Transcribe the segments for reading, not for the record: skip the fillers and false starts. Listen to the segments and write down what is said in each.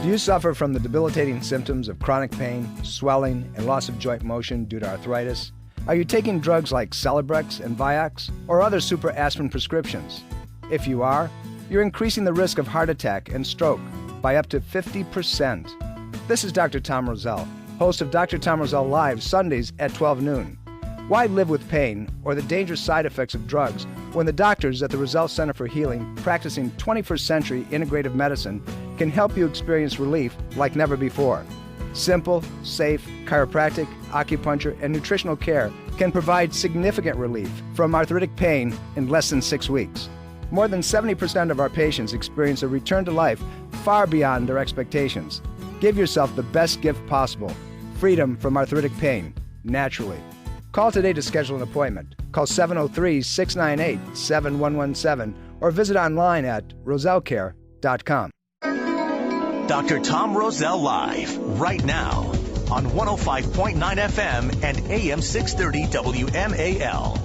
Do you suffer from the debilitating symptoms of chronic pain, swelling, and loss of joint motion due to arthritis? Are you taking drugs like Celebrex and Vioxx or other super aspirin prescriptions? If you are, you're increasing the risk of heart attack and stroke by up to 50%. This is Dr. Tom Roselle, host of Dr. Tom Roselle Live Sundays at 12 noon. Why live with pain or the dangerous side effects of drugs when the doctors at the Roselle Center for Healing, practicing 21st century integrative medicine, can help you experience relief like never before? Simple, safe, chiropractic, acupuncture, and nutritional care can provide significant relief from arthritic pain in less than 6 weeks. More than 70% of our patients experience a return to life far beyond their expectations. Give yourself the best gift possible, freedom from arthritic pain, naturally. Call today to schedule an appointment. Call 703-698-7117 or visit online at rosellecare.com. Dr. Tom Roselle Live, right now, on 105.9 FM and AM 630 WMAL.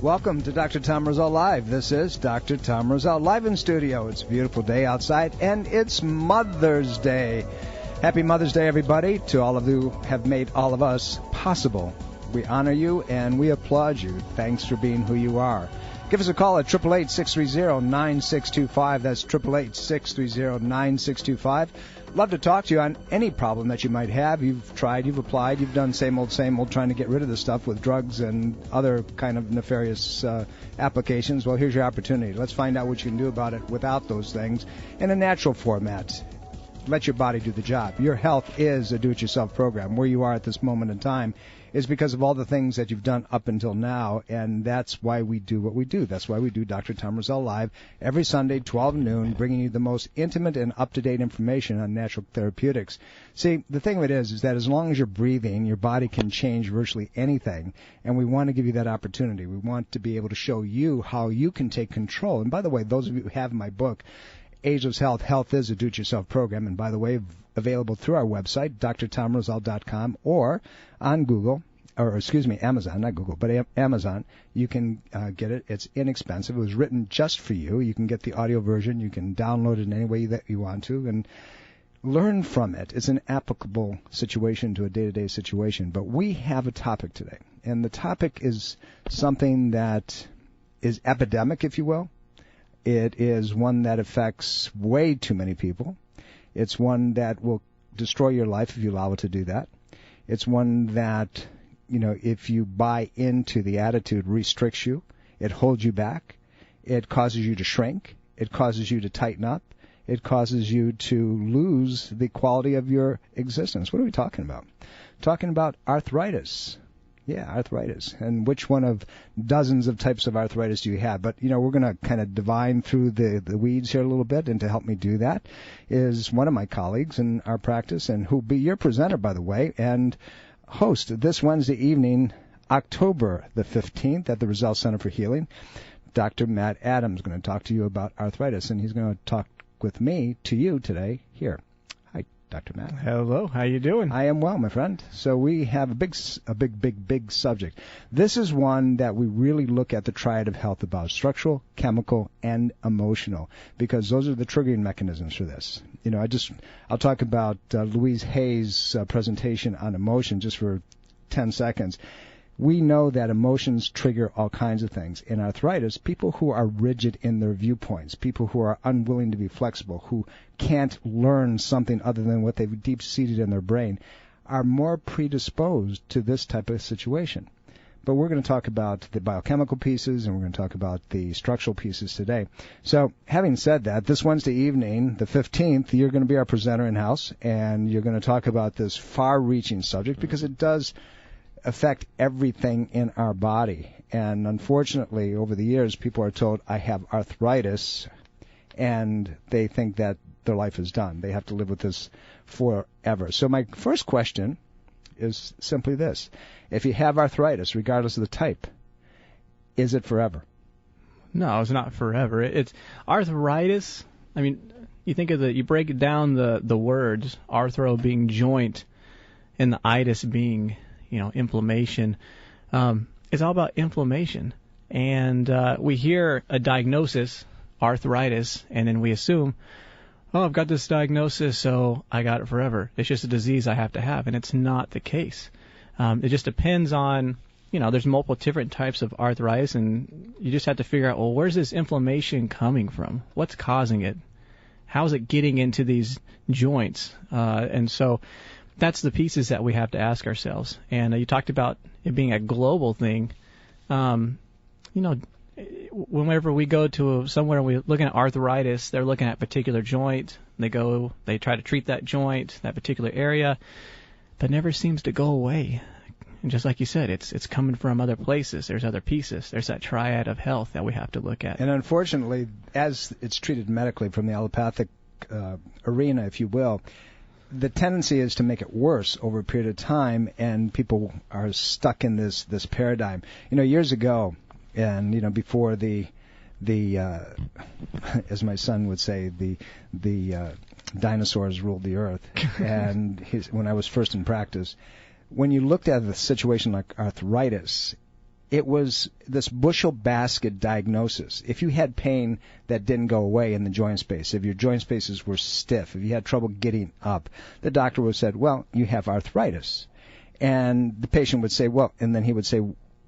Welcome to Dr. Tom Roselle Live. This is Dr. Tom Roselle live in studio. It's a beautiful day outside, and it's Mother's Day. Happy Mother's Day, everybody, to all of you who have made all of us possible. We honor you and we applaud you. Thanks for being who you are. Give us a call at 888-630-9625. That's 888-630-9625. Love to talk to you on any problem that you might have. You've tried, you've applied, you've done same old, trying to get rid of the stuff with drugs and other kind of nefarious applications. Well, here's your opportunity. Let's find out what you can do about it without those things in a natural format. Let your body do the job. Your health is a do-it-yourself program. Where you are at this moment in time is because of all the things that you've done up until now, and that's why we do what we do. That's why we do Dr. Tom Roselle Live every Sunday, 12 noon, bringing you the most intimate and up-to-date information on natural therapeutics. See, the thing of it is that as long as you're breathing, your body can change virtually anything, and we want to give you that opportunity. We want to be able to show you how you can take control. And by the way, those of you who have my book, Ageless Health, Health is a Do-It-Yourself Program, and by the way, available through our website, drtomroselle.com, or on Google, or excuse me, Amazon, not Google, but Amazon. You can get it. It's inexpensive. It was written just for you. You can get the audio version. You can download it in any way that you want to and learn from it. It's an applicable situation to a day-to-day situation. But we have a topic today, and the topic is something that is epidemic, if you will. It is one that affects way too many people. It's one that will destroy your life if you allow it to do that. It's one that, you know, if you buy into the attitude, restricts you. It holds you back. It causes you to shrink. It causes you to tighten up. It causes you to lose the quality of your existence. What are we talking about? Talking about arthritis. Yeah, arthritis. And which one of dozens of types of arthritis do you have? But, you know, we're going to kind of divine through the weeds here a little bit, and to help me do that is one of my colleagues in our practice, and who'll be your presenter, by the way, and host this Wednesday evening, October the 15th, at the Roselle Center for Healing. Dr. Matt Adams is going to talk to you about arthritis, and he's going to talk with me to you today here. Dr. Matt. Hello, how you doing? I am well, my friend. So we have a big subject. This is one that we really look at the triad of health about: structural, chemical, and emotional, because those are the triggering mechanisms for this. You know, I'll talk about Louise Hay's presentation on emotion just for 10 seconds. We know that emotions trigger all kinds of things. In arthritis, people who are rigid in their viewpoints, people who are unwilling to be flexible, who can't learn something other than what they've deep-seated in their brain, are more predisposed to this type of situation. But we're going to talk about the biochemical pieces, and we're going to talk about the structural pieces today. So having said that, this Wednesday evening, the 15th, you're going to be our presenter in-house, and you're going to talk about this far-reaching subject because it does affect everything in our body. And unfortunately, over the years, people are told, I have arthritis, and they think that their life is done. They have to live with this forever. So my first question is simply this. If you have arthritis, regardless of the type, is it forever? No, it's not forever. It's arthritis. I mean, you think of you break it down, the words, arthro being joint and the itis being, inflammation. It's all about inflammation. And we hear a diagnosis, arthritis, and then we assume, oh, I've got this diagnosis, so I got it forever. It's just a disease I have to have, and it's not the case. It just depends on, there's multiple different types of arthritis, and you just have to figure out, well, where's this inflammation coming from? What's causing it? How is it getting into these joints? And so that's the pieces that we have to ask ourselves. And you talked about it being a global thing. Whenever we go to somewhere and we're looking at arthritis, they're looking at a particular joint. They try to treat that joint, that particular area, but never seems to go away. And just like you said, it's coming from other places. There's other pieces. There's that triad of health that we have to look at. And unfortunately, as it's treated medically from the allopathic arena, if you will, the tendency is to make it worse over a period of time, and people are stuck in this paradigm. Years ago, and before the as my son would say, the dinosaurs ruled the earth, and when I was first in practice, when you looked at a situation like arthritis, it was this bushel basket diagnosis. If you had pain that didn't go away in the joint space, if your joint spaces were stiff, if you had trouble getting up, the doctor would have said, well, you have arthritis. And the patient would say, well, and then he would say,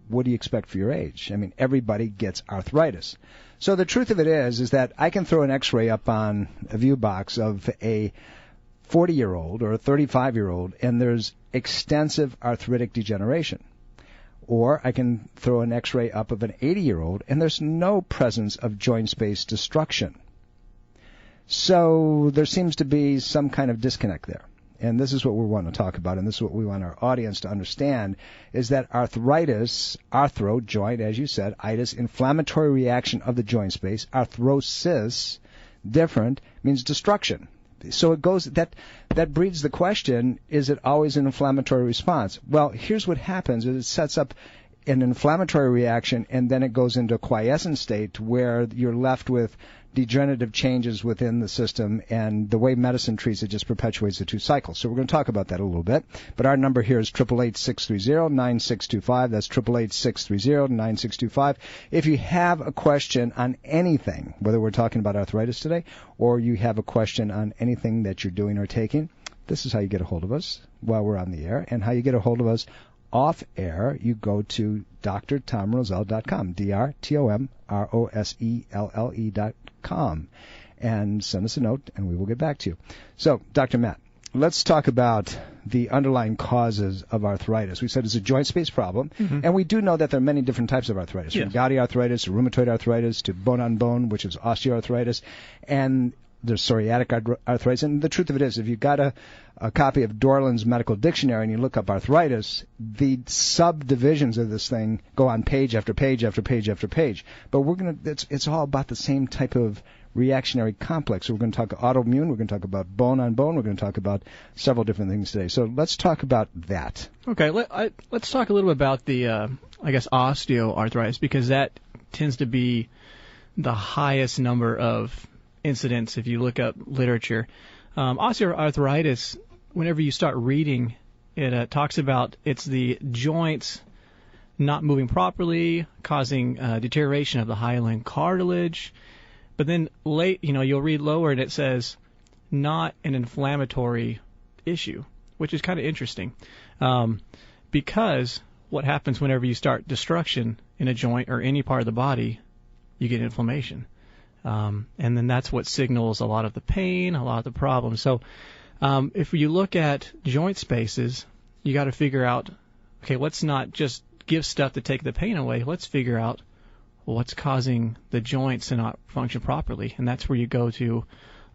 what do you expect for your age? I mean, everybody gets arthritis. So the truth of it is that I can throw an x-ray up on a view box of a 40-year-old or a 35-year-old, and there's extensive arthritic degeneration. Or I can throw an x-ray up of an 80-year-old, and there's no presence of joint space destruction. So there seems to be some kind of disconnect there. And this is what we want to talk about, and this is what we want our audience to understand, is that arthritis, arthro, joint, as you said, itis, inflammatory reaction of the joint space, arthrosis, different, means destruction. So it goes, that breeds the question, is it always an inflammatory response? Well, here's what happens, is it sets up an inflammatory reaction, and then it goes into a quiescent state where you're left with degenerative changes within the system, and the way medicine treats it just perpetuates the two cycles. So we're going to talk about that a little bit. But our number here is 888-630-9625. That's 888-630-9625. If you have a question on anything, whether we're talking about arthritis today, or you have a question on anything that you're doing or taking, this is how you get a hold of us while we're on the air. And how you get a hold of us off air, you go to drtomroselle.com, drtomroselle.com, and send us a note, and we will get back to you. So, Dr. Matt, let's talk about the underlying causes of arthritis. We said it's a joint space problem, and we do know that there are many different types of arthritis, from gouty arthritis to rheumatoid arthritis to bone-on-bone, which is osteoarthritis, and there's psoriatic arthritis. And the truth of it is, if you've got a copy of Dorland's Medical Dictionary and you look up arthritis, the subdivisions of this thing go on page after page after page after page. But it's all about the same type of reactionary complex. So we're going to talk autoimmune, we're going to talk about bone-on-bone, we're going to talk about several different things today. So let's talk about that. Okay, let's talk a little bit about the, osteoarthritis, because that tends to be the highest number of incidents if you look up literature. Osteoarthritis, whenever you start reading, it talks about it's the joints not moving properly, causing deterioration of the hyaline cartilage. But then you'll read lower and it says not an inflammatory issue, which is kind of interesting, because what happens whenever you start destruction in a joint or any part of the body, you get inflammation. And then that's what signals a lot of the pain, a lot of the problems. So if you look at joint spaces, you got to figure out, okay, let's not just give stuff to take the pain away. Let's figure out what's causing the joints to not function properly. And that's where you go to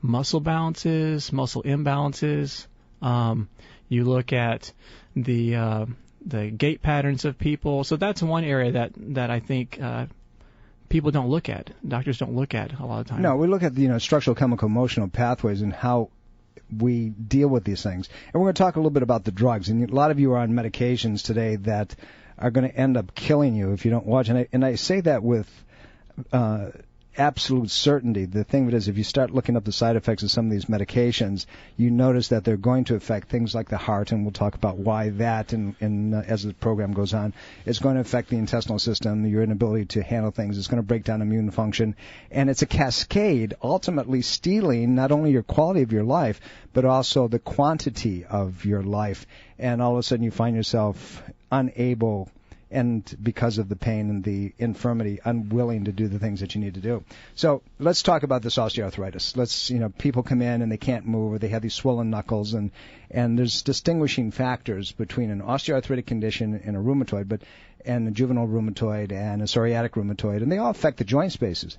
muscle balances, muscle imbalances. You look at the gait patterns of people. So that's one area that I think people don't look at. Doctors don't look at a lot of times. No, we look at the structural, chemical, emotional pathways and how we deal with these things. And we're going to talk a little bit about the drugs. And a lot of you are on medications today that are going to end up killing you if you don't watch. And I say that with absolute certainty. The thing of it is, if you start looking up the side effects of some of these medications, you notice that they're going to affect things like the heart, and we'll talk about why that as the program goes on. It's going to affect the intestinal system, your inability to handle things. It's going to break down immune function, and it's a cascade, ultimately stealing not only your quality of your life, but also the quantity of your life. And all of a sudden you find yourself unable, and because of the pain and the infirmity, unwilling to do the things that you need to do. So let's talk about this osteoarthritis. People come in and they can't move, or they have these swollen knuckles, and there's distinguishing factors between an osteoarthritic condition and a rheumatoid, and a juvenile rheumatoid and a psoriatic rheumatoid, and they all affect the joint spaces.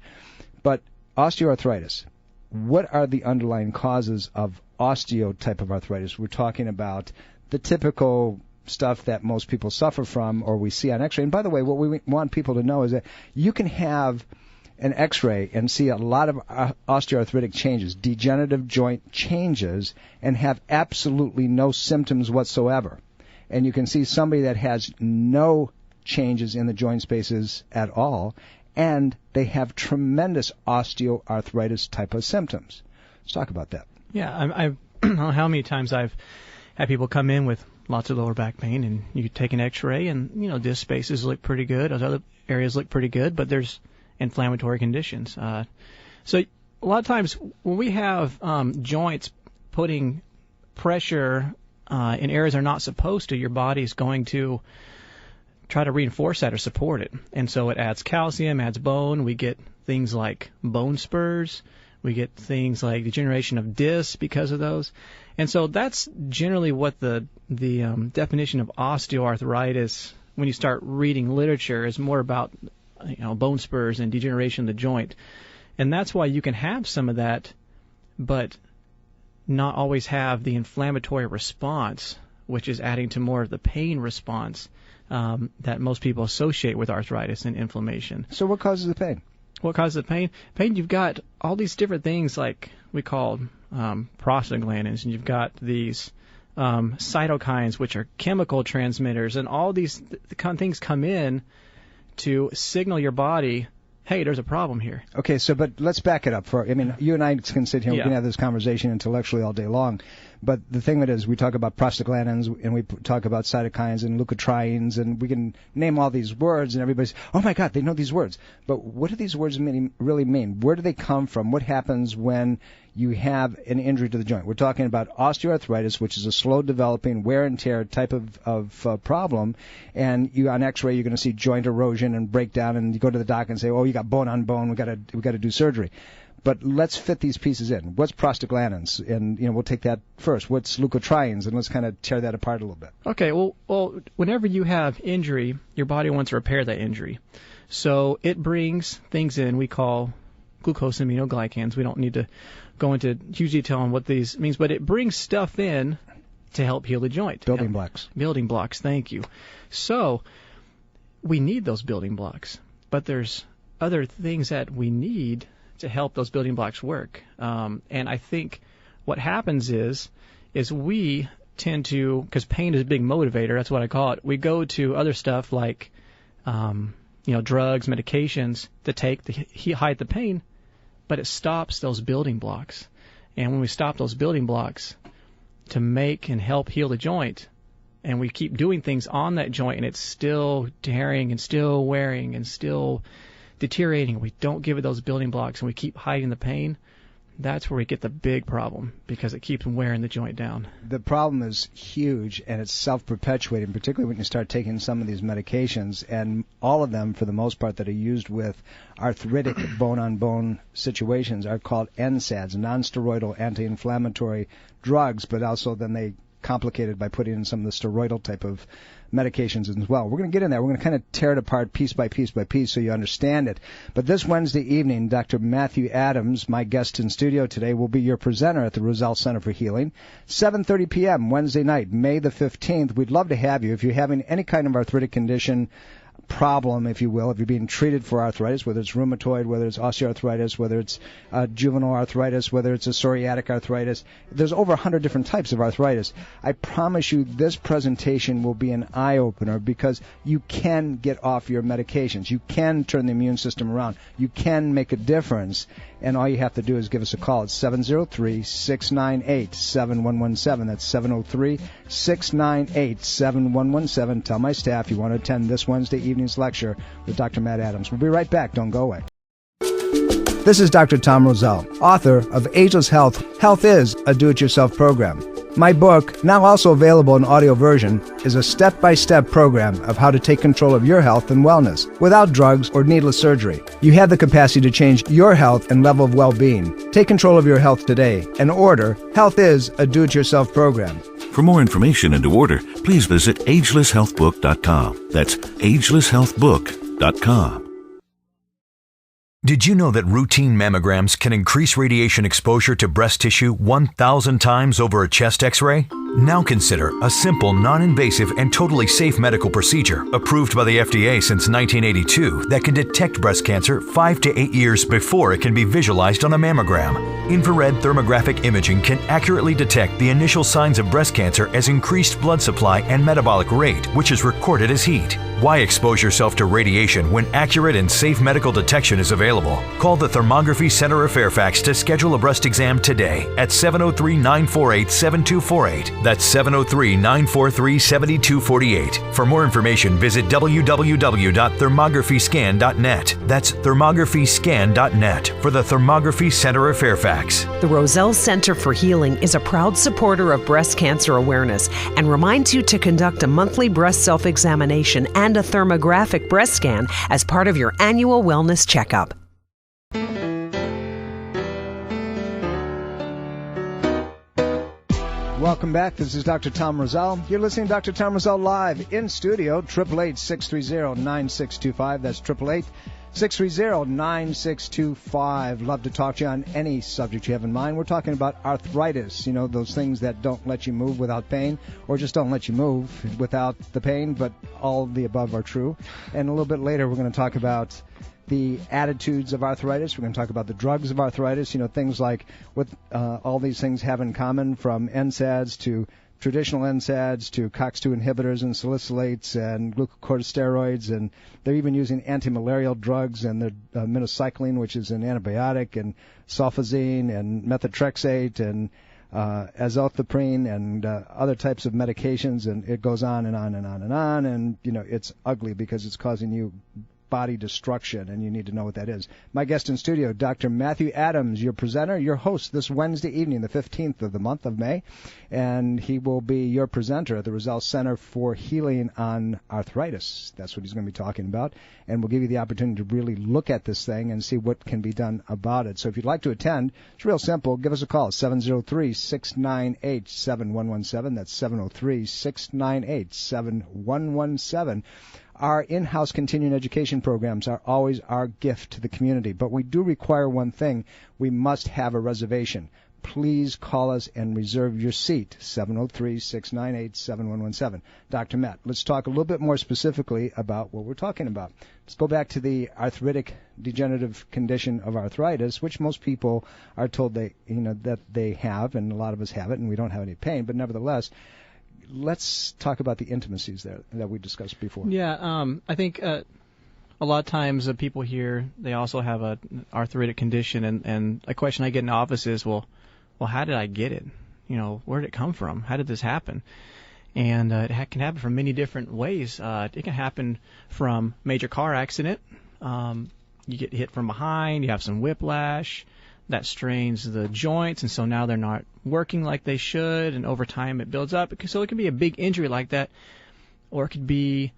But osteoarthritis, what are the underlying causes of osteo type of arthritis? We're talking about the typical stuff that most people suffer from, or we see on X-ray. And by the way, what we want people to know is that you can have an X-ray and see a lot of osteoarthritic changes, degenerative joint changes, and have absolutely no symptoms whatsoever. And you can see somebody that has no changes in the joint spaces at all, and they have tremendous osteoarthritis type of symptoms. Let's talk about that. Yeah, I don't know how many times I've had people come in with lots of lower back pain, and you take an X-ray, and disc spaces look pretty good, those other areas look pretty good, but there's inflammatory conditions. So a lot of times when we have joints putting pressure in areas they're not supposed to, your body is going to try to reinforce that or support it, and so it adds calcium, adds bone. We get things like bone spurs. We get things like degeneration of discs because of those. And so that's generally what the definition of osteoarthritis, when you start reading literature, is more about bone spurs and degeneration of the joint. And that's why you can have some of that, but not always have the inflammatory response, which is adding to more of the pain response that most people associate with arthritis and inflammation. So what causes the pain? What causes the pain? Pain, you've got all these different things like we call prostaglandins, and you've got these cytokines, which are chemical transmitters, and all these things come in to signal your body, hey, there's a problem here. Okay, but let's back it up. You and I can sit here and we can have this conversation intellectually all day long, but the thing that is, we talk about prostaglandins, and we talk about cytokines and leukotrienes, and we can name all these words, and everybody's, oh my God, they know these words. But what do these words really mean? Where do they come from? What happens when you have an injury to the joint? We're talking about osteoarthritis, which is a slow-developing wear and tear type of problem, and on X-ray you're going to see joint erosion and breakdown, and you go to the doc and say, oh, you got bone on bone, we got to do surgery. But let's fit these pieces in. What's prostaglandins? And we'll take that first. What's leukotrienes? And let's kind of tear that apart a little bit. Okay. Well, whenever you have injury, your body wants to repair that injury, so it brings things in we call glucosaminoglycans. We don't need to go into huge detail on what these means, but it brings stuff in to help heal the joint. Building blocks. Building blocks. Thank you. So we need those building blocks, but there's other things that we need to help those building blocks work. And I think what happens is we tend to, because pain is a big motivator, that's what I call it, we go to other stuff like, drugs, medications to take to hide the pain, but it stops those building blocks. And when we stop those building blocks to make and help heal the joint, and we keep doing things on that joint, and it's still tearing and still wearing and still deteriorating, we don't give it those building blocks, and we keep hiding the pain, that's where we get the big problem, because it keeps wearing the joint down. The problem is huge, and it's self-perpetuating, particularly when you start taking some of these medications, and all of them, for the most part, that are used with arthritic bone-on-bone situations are called NSAIDs, non-steroidal anti-inflammatory drugs, but also then they complicated by putting in some of the steroidal type of medications as well. We're going to get in there. We're going to kind of tear it apart piece by piece by piece so you understand it. But this Wednesday evening, Dr. Matthew Adams, my guest in studio today, will be your presenter at the Roselle Center for Healing. 7:30 p.m. Wednesday night, May the 15th. We'd love to have you. If you're having any kind of arthritic condition, problem, if you will, if you're being treated for arthritis, whether it's rheumatoid, whether it's osteoarthritis, whether it's juvenile arthritis, whether it's a psoriatic arthritis. There's over 100 different types of arthritis. I promise you this presentation will be an eye-opener because you can get off your medications. You can turn the immune system around. You can make a difference. And all you have to do is give us a call. It's 703-698-7117. That's 703-698-7117. Tell my staff you want to attend this Wednesday evening's lecture with Dr. Matt Adams. We'll be right back. Don't go away. This is Dr. Tom Roselle, author of Ageless Health. Health is a do-it-yourself program. My book, now also available in audio version, is a step-by-step program of how to take control of your health and wellness without drugs or needless surgery. You have the capacity to change your health and level of well-being. Take control of your health today and order Health is a Do-It-Yourself program. For more information and to order, please visit agelesshealthbook.com. That's agelesshealthbook.com. Did you know that routine mammograms can increase radiation exposure to breast tissue 1,000 times over a chest X-ray? Now consider a simple, non-invasive, and totally safe medical procedure approved by the FDA since 1982 that can detect breast cancer 5 to 8 years before it can be visualized on a mammogram. Infrared thermographic imaging can accurately detect the initial signs of breast cancer as increased blood supply and metabolic rate, which is recorded as heat. Why expose yourself to radiation when accurate and safe medical detection is available? Call the Thermography Center of Fairfax to schedule a breast exam today at 703-948-7248. That's 703-943-7248. For more information, visit www.thermographyscan.net. That's thermographyscan.net for the Thermography Center of Fairfax. The Roselle Center for Healing is a proud supporter of breast cancer awareness and reminds you to conduct a monthly breast self-examination and a thermographic breast scan as part of your annual wellness checkup. Welcome back. This is Dr. Tom Roselle. You're listening to Dr. Tom Roselle live in studio, 888-630-9625. That's 888-630-9625. Love to talk to you on any subject you have in mind. We're talking about arthritis, you know, those things that don't let you move without pain or just don't let you move without the pain, but all the above are true. And a little bit later, we're going to talk about the attitudes of arthritis. We're going to talk about the drugs of arthritis, you know, things like what all these things have in common, from NSAIDs to traditional NSAIDs to COX-2 inhibitors and salicylates and glucocorticosteroids, and they're even using anti-malarial drugs, and the minocycline, which is an antibiotic, and sulfazine and methotrexate and azathioprine and other types of medications, and it goes on and on and on and on, and, you know, it's ugly because it's causing you body destruction, and you need to know what that is. My guest in studio, Dr. Matthew Adams, your presenter, your host this Wednesday evening, the 15th of the month of May, and he will be your presenter at the Roselle Center for Healing on Arthritis. That's what he's going to be talking about, and we'll give you the opportunity to really look at this thing and see what can be done about it. So if you'd like to attend, it's real simple. Give us a call, 703-698-7117. That's 703-698-7117. Our in-house continuing education programs are always our gift to the community, but we do require one thing. We must have a reservation. Please call us and reserve your seat, 703-698-7117. Dr. Matt, let's talk a little bit more specifically about what we're talking about. Let's go back to the arthritic degenerative condition of arthritis, which most people are told that they have, and a lot of us have it, and we don't have any pain, but nevertheless, let's talk about the intimacies there that we discussed before. Yeah, I think a lot of times people here, they also have an arthritic condition, and a question I get in the office is, well, how did I get it? You know, where did it come from? How did this happen? And it can happen from many different ways. It can happen from major car accident. You get hit from behind, you have some whiplash, that strains the joints, and so now they're not working like they should, and over time it builds up. So it can be a big injury like that, or it could be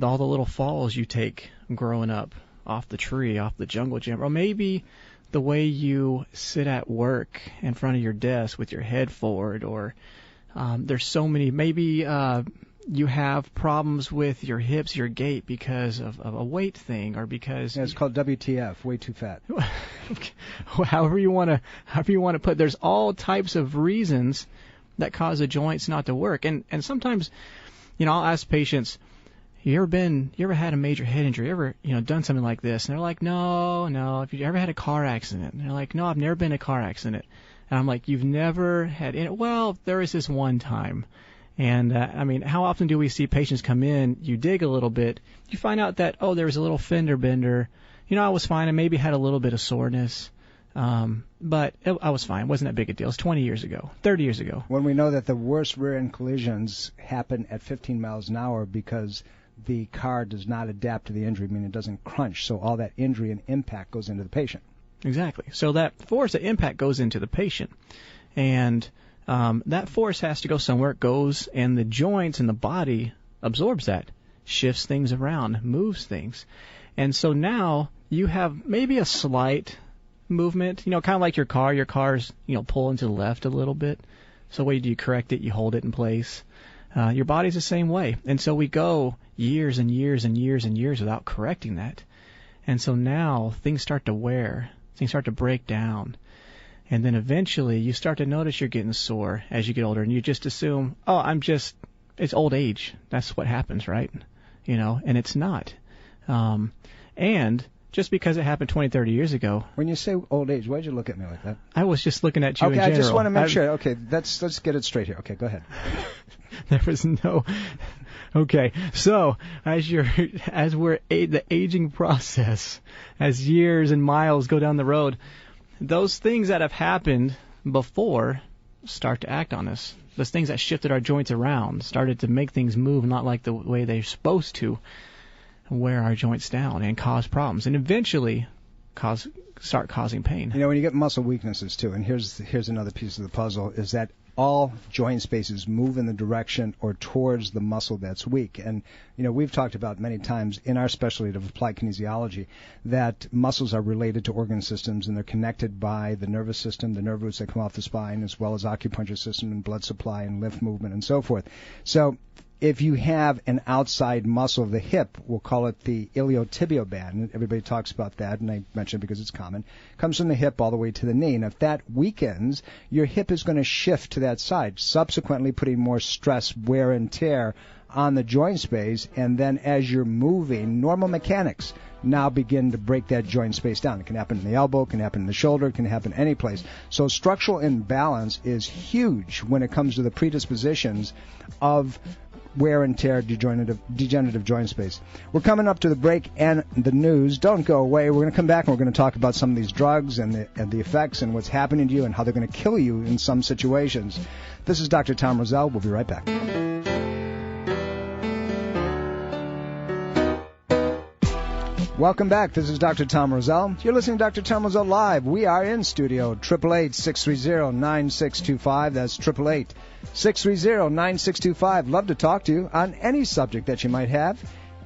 all the little falls you take growing up off the tree, off the jungle gym, or maybe the way you sit at work in front of your desk with your head forward, or there's so many, maybe you have problems with your hips, your gait, because of a weight thing, or because it's called WTF, way too fat. however you want to put. There's all types of reasons that cause the joints not to work, and sometimes, you know, I'll ask patients, you ever had a major head injury? You ever, done something like this? And they're like, no. If you ever had a car accident? And they're like, no, I've never been in a car accident. And I'm like, you've never had it? Well, there was this one time. And, how often do we see patients come in, you dig a little bit, you find out that, there was a little fender bender. I was fine. I maybe had a little bit of soreness. But I was fine. It wasn't that big a deal. It's 20 years ago, 30 years ago. When we know that the worst rear-end collisions happen at 15 miles an hour because the car does not adapt to the injury, meaning it doesn't crunch, so all that injury and impact goes into the patient. Exactly. So that force, the impact goes into the patient. And that force has to go somewhere. It goes, and the joints and the body absorbs that, shifts things around, moves things. And so now you have maybe a slight movement, kind of like your car. Your car's, pulling to the left a little bit. So what do you correct it? You hold it in place. Your body's the same way. And so we go years and years and years and years without correcting that. And so now things start to wear. Things start to break down. And then eventually you start to notice you're getting sore as you get older. And you just assume, it's old age. That's what happens, right? And it's not. And just because it happened 20, 30 years ago. When you say old age, why'd you look at me like that? I was just looking at you in general. general. Okay, I just want to make sure. Okay, let's get it straight here. Okay, go ahead. There was no. Okay, so the aging process, as years and miles go down the road, those things that have happened before start to act on us. Those things that shifted our joints around, started to make things move not like the way they're supposed to, wear our joints down and cause problems, and eventually start causing pain. When you get muscle weaknesses too, and here's another piece of the puzzle, is that all joint spaces move in the direction or towards the muscle that's weak. And, we've talked about many times in our specialty of applied kinesiology that muscles are related to organ systems, and they're connected by the nervous system, the nerve roots that come off the spine, as well as acupuncture system and blood supply and lymph movement and so forth. So if you have an outside muscle of the hip, we'll call it the iliotibial band. Everybody talks about that, and I mention it because it's common. It comes from the hip all the way to the knee. And if that weakens, your hip is going to shift to that side, subsequently putting more stress, wear, and tear on the joint space. And then as you're moving, normal mechanics now begin to break that joint space down. It can happen in the elbow, it can happen in the shoulder, it can happen any place. So structural imbalance is huge when it comes to the predispositions of wear and tear, degenerative joint space. We're coming up to the break and the news. Don't go away. We're going to come back and we're going to talk about some of these drugs and the effects and what's happening to you and how they're going to kill you in some situations. This is Dr. Tom Roselle. We'll be right back. Welcome back. This is Dr. Tom Roselle. You're listening to Dr. Tom Roselle Live. We are in studio, 888-630-9625. That's 888-630-9625. Love to talk to you on any subject that you might have.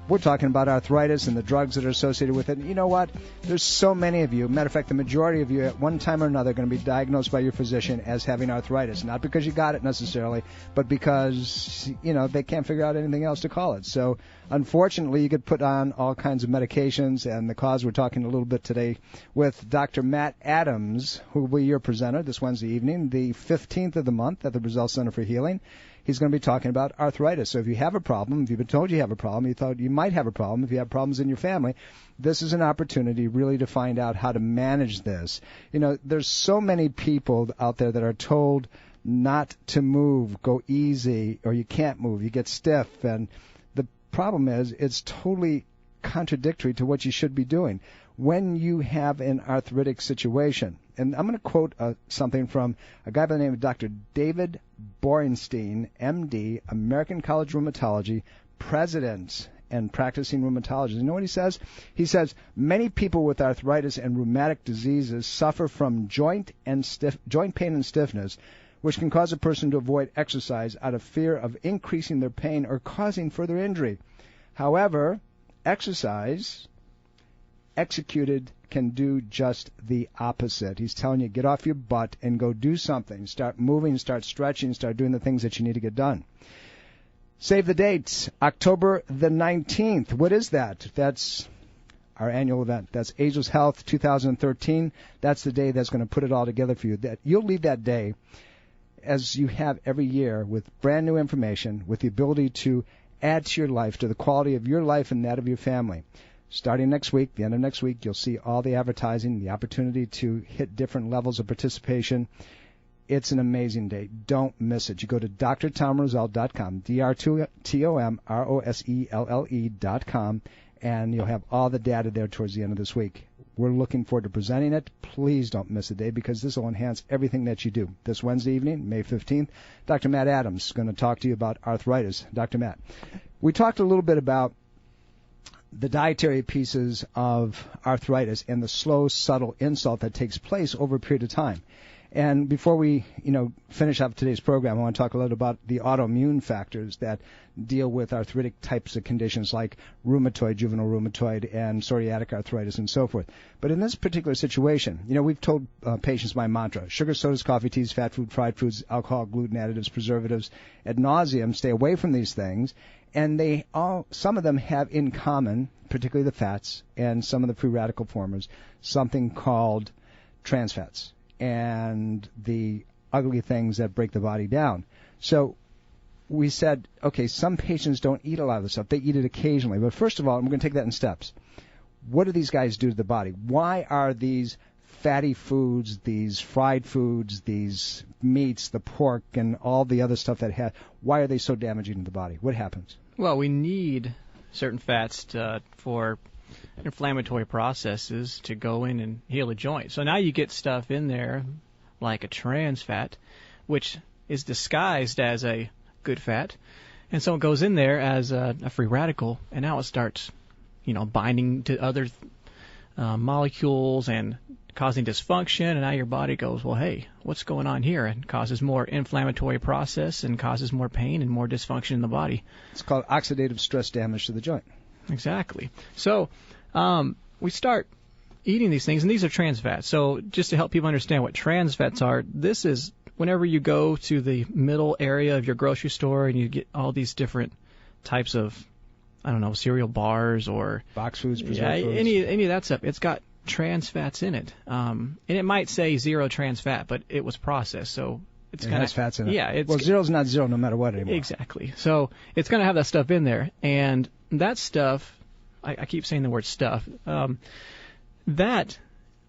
We're talking about arthritis and the drugs that are associated with it. And you know what? There's so many of you. Matter of fact, the majority of you at one time or another are going to be diagnosed by your physician as having arthritis. Not because you got it necessarily, but because, they can't figure out anything else to call it. So, unfortunately, you get put on all kinds of medications. And the cause, we're talking a little bit today with Dr. Matt Adams, who will be your presenter this Wednesday evening, the 15th of the month at the Roselle Center for Healing. He's going to be talking about arthritis. So if you have a problem, if you've been told you have a problem, you thought you might have a problem, if you have problems in your family, this is an opportunity really to find out how to manage this. There's so many people out there that are told not to move, go easy, or you can't move, you get stiff. And the problem is it's totally contradictory to what you should be doing. When you have an arthritic situation, and I'm going to quote something from a guy by the name of Dr. David Borenstein, MD, American College of Rheumatology, president and practicing rheumatologist. You know what he says? He says, many people with arthritis and rheumatic diseases suffer from joint pain and stiffness, which can cause a person to avoid exercise out of fear of increasing their pain or causing further injury. However, exercise executed can do just the opposite. He's telling you, get off your butt and go do something. Start moving, start stretching, start doing the things that you need to get done. Save the dates, October the 19th. What is that? That's our annual event. That's Ageless Health 2013. That's the day that's going to put it all together for you. That you'll leave that day, as you have every year, with brand new information, with the ability to add to your life, to the quality of your life and that of your family. Starting next week, the end of next week, you'll see all the advertising, the opportunity to hit different levels of participation. It's an amazing day. Don't miss it. You go to drtomroselle.com, drtomroselle.com, and you'll have all the data there towards the end of this week. We're looking forward to presenting it. Please don't miss a day, because this will enhance everything that you do. This Wednesday evening, May 15th, Dr. Matt Adams is going to talk to you about arthritis. Dr. Matt, we talked a little bit about the dietary pieces of arthritis and the slow, subtle insult that takes place over a period of time. And before we, finish up today's program, I want to talk a little about the autoimmune factors that deal with arthritic types of conditions like rheumatoid, juvenile rheumatoid, and psoriatic arthritis and so forth. But in this particular situation, we've told patients my mantra: sugar, sodas, coffee, teas, fat food, fried foods, alcohol, gluten, additives, preservatives, ad nauseum. Stay away from these things. And some of them have in common, particularly the fats and some of the free radical formers, something called trans fats and the ugly things that break the body down. So we said, okay, some patients don't eat a lot of this stuff. They eat it occasionally. But first of all, I'm going to take that in steps. What do these guys do to the body? Why are these fatty foods, these fried foods, these meats, the pork, and all the other stuff why are they so damaging to the body? What happens? Well, we need certain fats for inflammatory processes to go in and heal a joint. So now you get stuff in there like a trans fat, which is disguised as a good fat, and so it goes in there as a free radical, and now it starts, binding to other molecules and causing dysfunction, and now your body goes, well, hey, what's going on here? And causes more inflammatory process and causes more pain and more dysfunction in the body. It's called oxidative stress damage to the joint. Exactly. So we start eating these things, and these are trans fats. So just to help people understand what trans fats are, this is whenever you go to the middle area of your grocery store and you get all these different types of, cereal bars or box foods, preserved foods. any of that stuff. It's got trans fats in it, and it might say 0 trans fat, but it was processed, so it has fats in it. Yeah, zero's not zero no matter what anymore. Exactly. So it's going to have that stuff in there, and that stuff, I keep saying the word stuff, that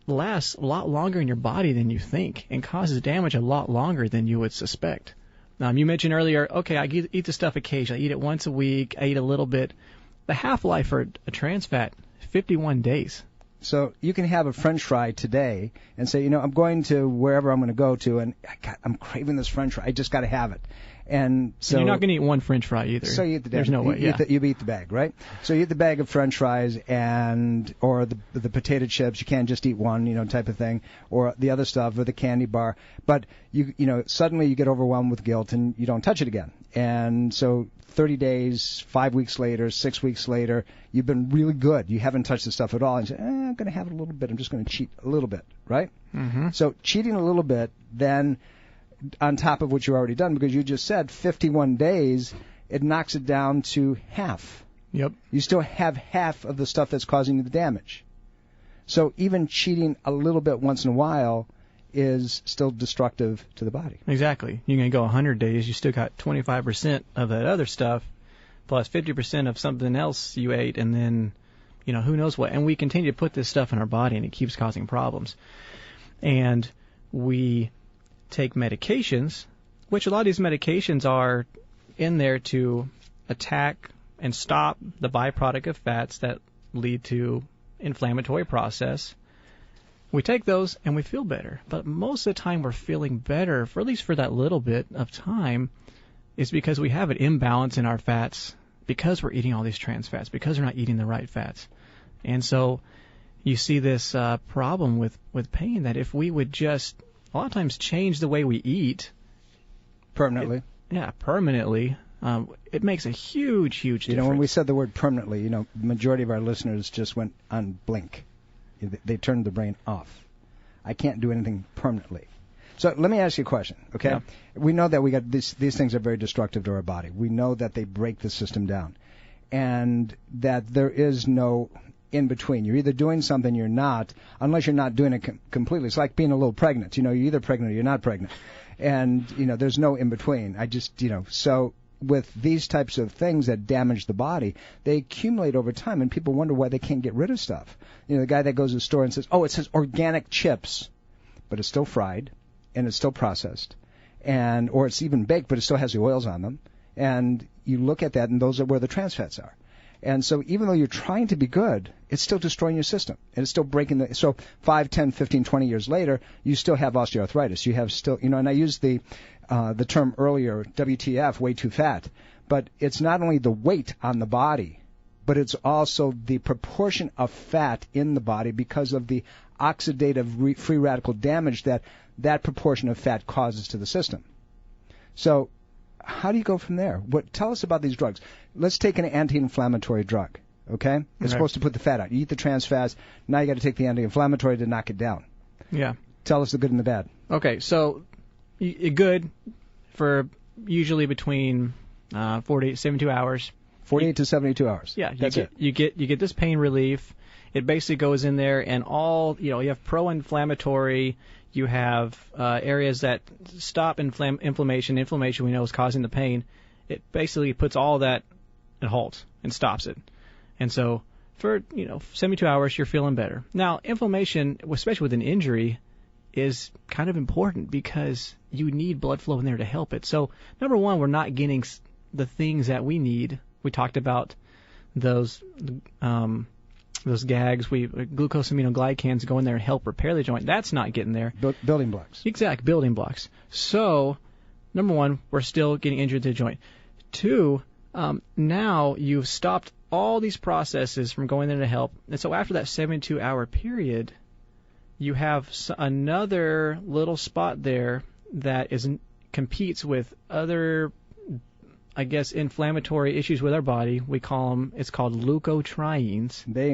lasts a lot longer in your body than you think and causes damage a lot longer than you would suspect. You mentioned earlier, okay, I eat the stuff occasionally. I eat it once a week. I eat a little bit. The half-life for a trans fat, 51 days. So you can have a French fry today and say, I'm going to wherever I'm going to go to, and I'm craving this French fry. I just got to have it. And so you're not going to eat one French fry either. So you eat the There's no way. You eat the bag, right? So you eat the bag of French fries or the potato chips. You can't just eat one, type of thing, or the other stuff, or the candy bar. But suddenly you get overwhelmed with guilt and you don't touch it again. And so 30 days, 5 weeks later, 6 weeks later, you've been really good. You haven't touched the stuff at all. And you say, I'm going to have it a little bit. I'm just going to cheat a little bit, right? Mm-hmm. So cheating a little bit, then on top of what you've already done, because you just said 51 days, it knocks it down to half. Yep. You still have half of the stuff that's causing you the damage. So even cheating a little bit once in a while is still destructive to the body. Exactly. You're going to go 100 days, you still got 25% of that other stuff, plus 50% of something else you ate, and then, who knows what. And we continue to put this stuff in our body, and it keeps causing problems. And we take medications, which a lot of these medications are in there to attack and stop the byproduct of fats that lead to inflammatory process. We take those and we feel better, but most of the time we're feeling better, for at least for that little bit of time, is because we have an imbalance in our fats because we're eating all these trans fats, because we're not eating the right fats. And so you see this problem with pain, that if we would just a lot of times change the way we eat permanently. Permanently. It makes a huge difference. When we said the word permanently, the majority of our listeners just went on blink. They turned the brain off. I can't do anything permanently. So let me ask you a question, okay? Yeah. We know that we got these things are very destructive to our body. We know that they break the system down, and that there is no in between. You're either doing something, you're not, unless you're not doing it completely. It's like being a little pregnant. You're either pregnant or you're not pregnant, and there's no in between. So with these types of things that damage the body, they accumulate over time, and people wonder why they can't get rid of stuff. You know, the guy that goes to the store and says, it says organic chips, but it's still fried, and it's still processed, or it's even baked, but it still has the oils on them. And you look at that, and those are where the trans fats are. And so even though you're trying to be good, it's still destroying your system. And it's still breaking so 5, 10, 15, 20 years later, you still have osteoarthritis. You have still, and I used the term earlier, WTF, way too fat. But it's not only the weight on the body, but it's also the proportion of fat in the body because of the oxidative free radical damage that proportion of fat causes to the system. So how do you go from there? Tell us about these drugs. Let's take an anti-inflammatory drug, okay? It's supposed to put the fat out. You eat the trans fats, now you got to take the anti-inflammatory to knock it down. Yeah. Tell us the good and the bad. Okay, so good for usually between 48 to 72 hours. 48 to 72 hours. Yeah, you get this pain relief. It basically goes in there, and you have pro-inflammatory. You have areas that stop inflammation. Inflammation we know is causing the pain. It basically puts all that at halt and stops it. And so for 72 hours you're feeling better. Now inflammation, especially with an injury, is kind of important because you need blood flow in there to help it. So number one, we're not getting the things that we need. We talked about those gags, glucosaminoglycans go in there and help repair the joint. That's not getting there. Building blocks. Exact, building blocks. So, number one, we're still getting injured to the joint. Two, now you've stopped all these processes from going there to help. And so after that 72-hour period, you have another little spot there that competes with other, inflammatory issues with our body. We call them, it's called leukotrienes. They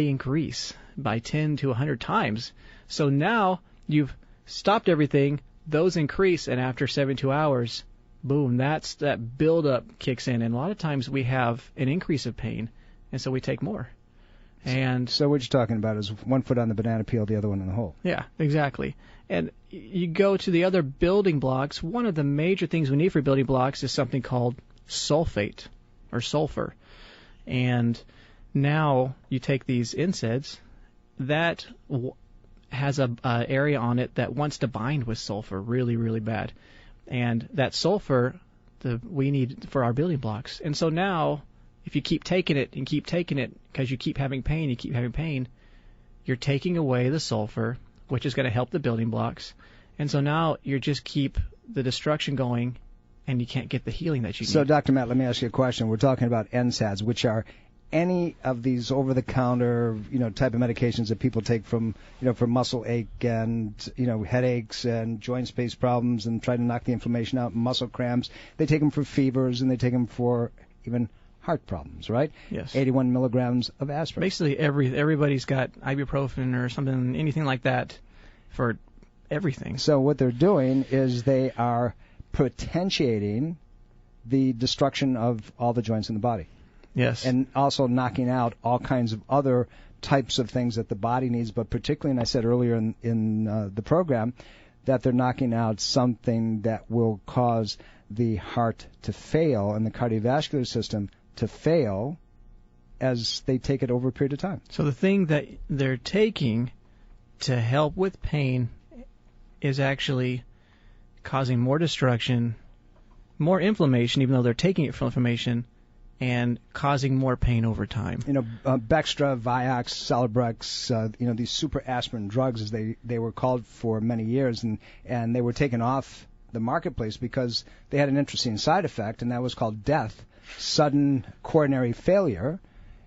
increase by 10 to 100 times. So now you've stopped everything, those increase, and after 72 hours, boom, that buildup kicks in. And a lot of times we have an increase of pain, and so we take more. And so what you're talking about is one foot on the banana peel, the other one in the hole. Yeah, exactly. And you go to the other building blocks. One of the major things we need for building blocks is something called sulfate or sulfur. And now you take these NSAIDs that has a area on it that wants to bind with sulfur really, really bad. And that sulfur we need for our building blocks. And so now if you keep taking it because you keep having pain, you're taking away the sulfur, which is going to help the building blocks. And so now you just keep the destruction going, and you can't get the healing that you need. So, Dr. Matt, let me ask you a question. We're talking about NSAIDs, which are any of these over-the-counter, type of medications that people take from muscle ache and, headaches and joint space problems and try to knock the inflammation out, muscle cramps. They take them for fevers, and they take them for even heart problems, right? Yes. 81 milligrams of aspirin. Basically, everybody's got ibuprofen or something, anything like that, for everything. So what they're doing is they are potentiating the destruction of all the joints in the body. Yes. And also knocking out all kinds of other types of things that the body needs, but particularly, and I said earlier in the program, that they're knocking out something that will cause the heart to fail and the cardiovascular system to fail as they take it over a period of time. So the thing that they're taking to help with pain is actually causing more destruction, more inflammation, even though they're taking it for inflammation, and causing more pain over time. Bextra, Vioxx, Celebrex, these super aspirin drugs, as they were called for many years, and they were taken off the marketplace because they had an interesting side effect, and that was called death, sudden coronary failure,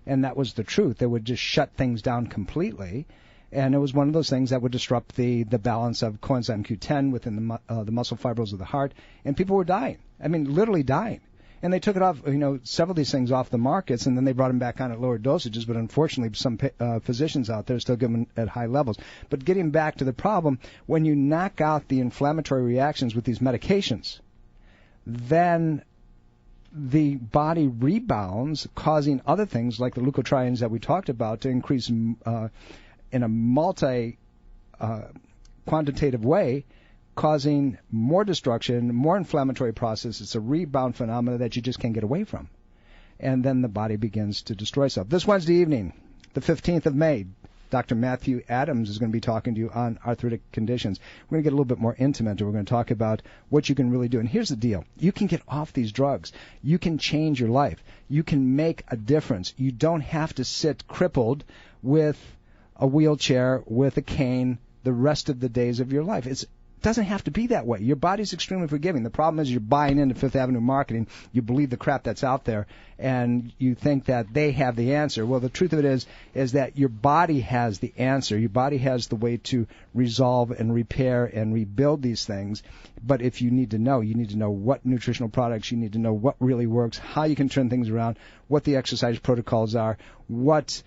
and that was the truth. They would just shut things down completely, and it was one of those things that would disrupt the balance of coenzyme Q10 within the muscle fibrils of the heart, and people were dying. I mean, literally dying. And they took it off, several of these things off the markets, and then they brought them back on at lower dosages. But unfortunately, some physicians out there still give them at high levels. But getting back to the problem, when you knock out the inflammatory reactions with these medications, then the body rebounds, causing other things like the leukotrienes that we talked about to increase in a multi-quantitative way causing more destruction, more inflammatory process. It's a rebound phenomena that you just can't get away from. And then the body begins to destroy itself. This Wednesday evening, the 15th of May, Dr. Matthew Adams is going to be talking to you on arthritic conditions. We're going to get a little bit more intimate, and we're going to talk about what you can really do. And here's the deal. You can get off these drugs. You can change your life. You can make a difference. You don't have to sit crippled with a wheelchair, with a cane, the rest of the days of your life. It doesn't have to be that way. Your body's extremely forgiving. The problem is you're buying into Fifth Avenue marketing. You believe the crap that's out there, and you think that they have the answer. Well, the truth of it is that your body has the answer. Your body has the way to resolve and repair and rebuild these things. But if you need to know what nutritional products, you need to know what really works, how you can turn things around, what the exercise protocols are, what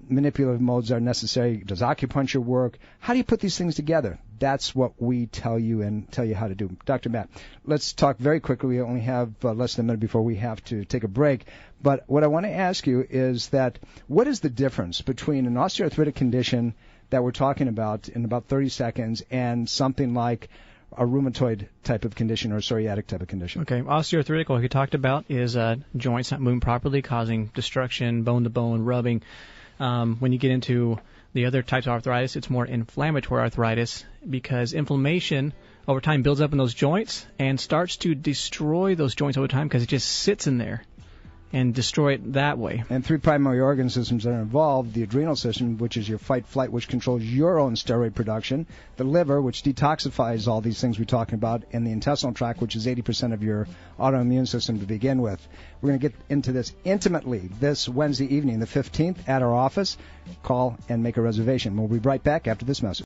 manipulative modes are necessary. Does acupuncture work? How do you put these things together? That's what we tell you and tell you how to do. Dr. Matt, let's talk very quickly. We only have less than a minute before we have to take a break. But what I want to ask you is that what is the difference between an osteoarthritic condition that we're talking about in about 30 seconds and something like a rheumatoid type of condition or a psoriatic type of condition? Okay, osteoarthritic, what we talked about, is joints not moving properly, causing destruction, bone-to-bone, rubbing. When you get into the other types of arthritis, it's more inflammatory arthritis because inflammation over time builds up in those joints and starts to destroy those joints over time because it just sits in there and destroy it that way. And three primary organ systems are involved: the adrenal system, which is your fight-flight, which controls your own steroid production; the liver, which detoxifies all these things we're talking about; and the intestinal tract, which is 80% of your autoimmune system to begin with. We're going to get into this intimately this Wednesday evening, the 15th, at our office. Call and make a reservation. We'll be right back after this message.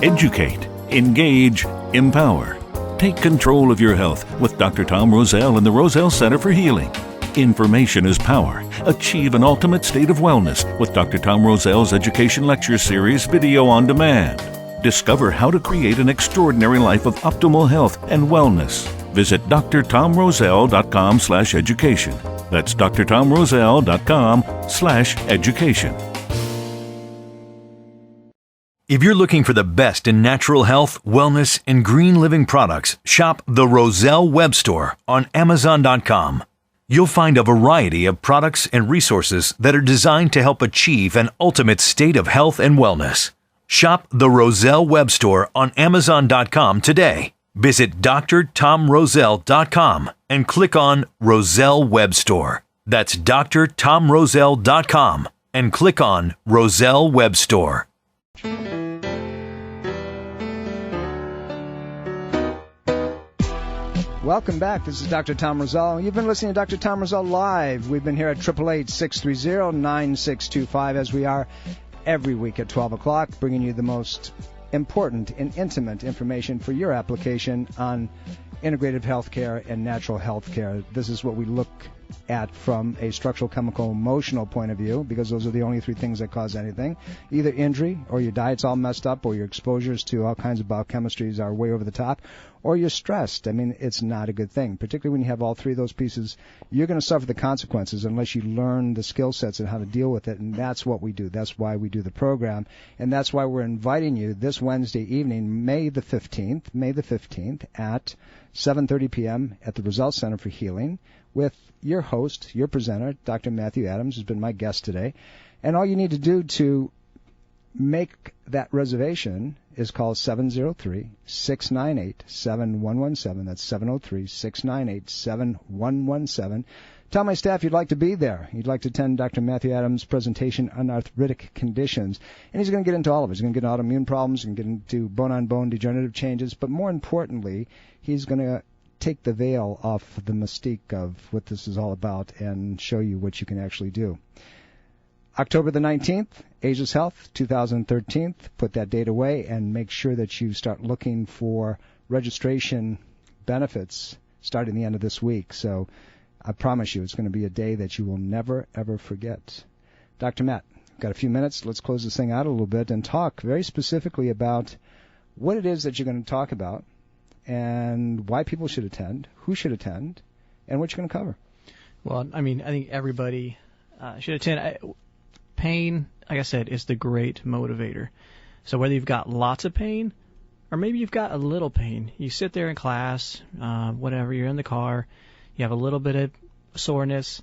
Educate, engage, empower. Take control of your health with Dr. Tom Roselle and the Roselle Center for Healing. Information is power. Achieve an ultimate state of wellness with Dr. Tom Roselle's Education Lecture Series video on demand. Discover how to create an extraordinary life of optimal health and wellness. Visit drtomroselle.com/education. That's drtomroselle.com/education. If you're looking for the best in natural health, wellness, and green living products, shop the Roselle Web Store on Amazon.com. You'll find a variety of products and resources that are designed to help achieve an ultimate state of health and wellness. Shop the Roselle Web Store on Amazon.com today. Visit drtomroselle.com and click on Roselle Web Store. That's drtomroselle.com and click on Roselle Web Store. Welcome back. This is Dr. Tom Roselle. You've been listening to Dr. Tom Roselle Live. We've been here at 888-630-9625 as we are every week at 12 o'clock, bringing you the most important and intimate information for your application on integrative healthcare and natural healthcare. This is what we look at from a structural, chemical, emotional point of view, because those are the only three things that cause anything. Either injury, or your diet's all messed up, or your exposures to all kinds of biochemistries are way over the top, or you're stressed. I mean, it's not a good thing. Particularly when you have all three of those pieces, you're going to suffer the consequences unless you learn the skill sets and how to deal with it, and that's what we do. That's why we do the program, and that's why we're inviting you this Wednesday evening, May the 15th at 7:30 p.m. at the Roselle Center for Healing with your host, your presenter, Dr. Matthew Adams, who's been my guest today. And all you need to do to make that reservation is call 703-698-7117. That's 703-698-7117. Tell my staff you'd like to be there. You'd like to attend Dr. Matthew Adams' presentation on arthritic conditions. And he's going to get into all of it. He's going to get into autoimmune problems, he's going to get into bone-on-bone degenerative changes, but more importantly, he's going to take the veil off the mystique of what this is all about and show you what you can actually do. October the 19th, Ageless Health 2013. Put that date away and make sure that you start looking for registration benefits starting the end of this week. So I promise you it's going to be a day that you will never, ever forget. Dr. Matt, got a few minutes. Let's close this thing out a little bit and talk very specifically about what it is that you're going to talk about and why people should attend, who should attend, and what you're going to cover. Well, I mean, I think everybody should attend. Pain, like I said, is the great motivator. So whether you've got lots of pain or maybe you've got a little pain, you sit there in class, whatever, you're in the car, you have a little bit of soreness,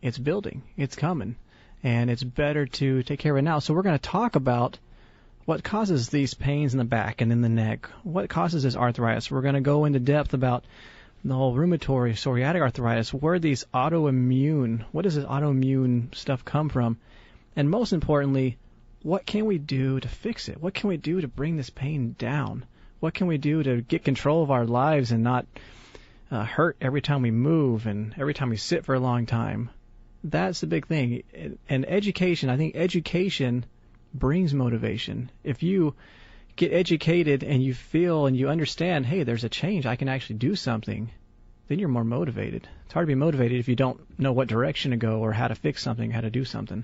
it's building, it's coming, and it's better to take care of it now. So we're going to talk about what causes these pains in the back and in the neck, what causes this arthritis. We're going to go into depth about the whole rheumatoid, psoriatic arthritis, where these what does this autoimmune stuff come from? And most importantly, what can we do to fix it? What can we do to bring this pain down? What can we do to get control of our lives and not hurt every time we move and every time we sit for a long time? That's the big thing. And education, I think education brings motivation. If you get educated and you feel and you understand, hey, there's a change, I can actually do something, then you're more motivated. It's hard to be motivated if you don't know what direction to go or how to fix something, how to do something.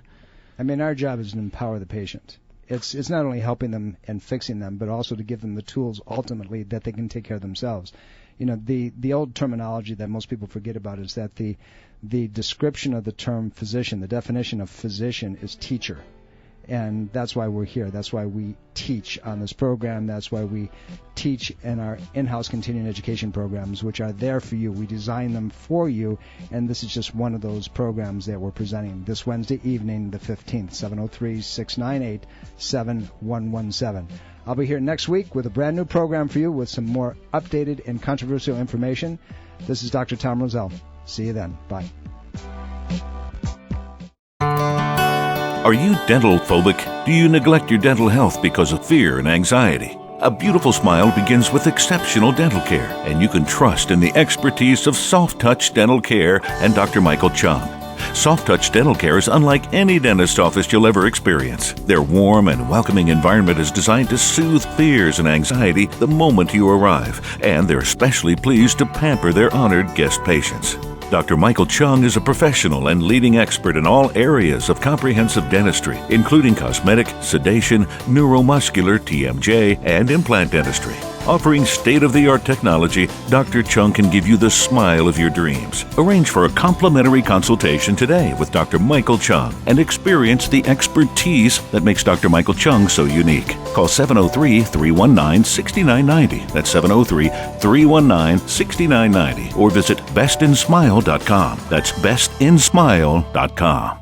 I mean, our job is to empower the patient. It's not only helping them and fixing them, but also to give them the tools ultimately that they can take care of themselves. You know, the old terminology that most people forget about is that the description of the term physician, the definition of physician is teacher. And that's why we're here. That's why we teach on this program. That's why we teach in our in-house continuing education programs, which are there for you. We design them for you, and this is just one of those programs that we're presenting this Wednesday evening, the 15th, 703-698-7117. I'll be here next week with a brand new program for you with some more updated and controversial information. This is Dr. Tom Roselle. See you then. Bye. Are you dental phobic? Do you neglect your dental health because of fear and anxiety? A beautiful smile begins with exceptional dental care, and you can trust in the expertise of Soft Touch Dental Care and Dr. Michael Chung. Soft Touch Dental Care is unlike any dentist office you'll ever experience. Their warm and welcoming environment is designed to soothe fears and anxiety the moment you arrive, and they're especially pleased to pamper their honored guest patients. Dr. Michael Chung is a professional and leading expert in all areas of comprehensive dentistry, including cosmetic, sedation, neuromuscular, TMJ, and implant dentistry. Offering state-of-the-art technology, Dr. Chung can give you the smile of your dreams. Arrange for a complimentary consultation today with Dr. Michael Chung and experience the expertise that makes Dr. Michael Chung so unique. Call 703-319-6990. That's 703-319-6990. Or visit bestinsmile.com. That's bestinsmile.com.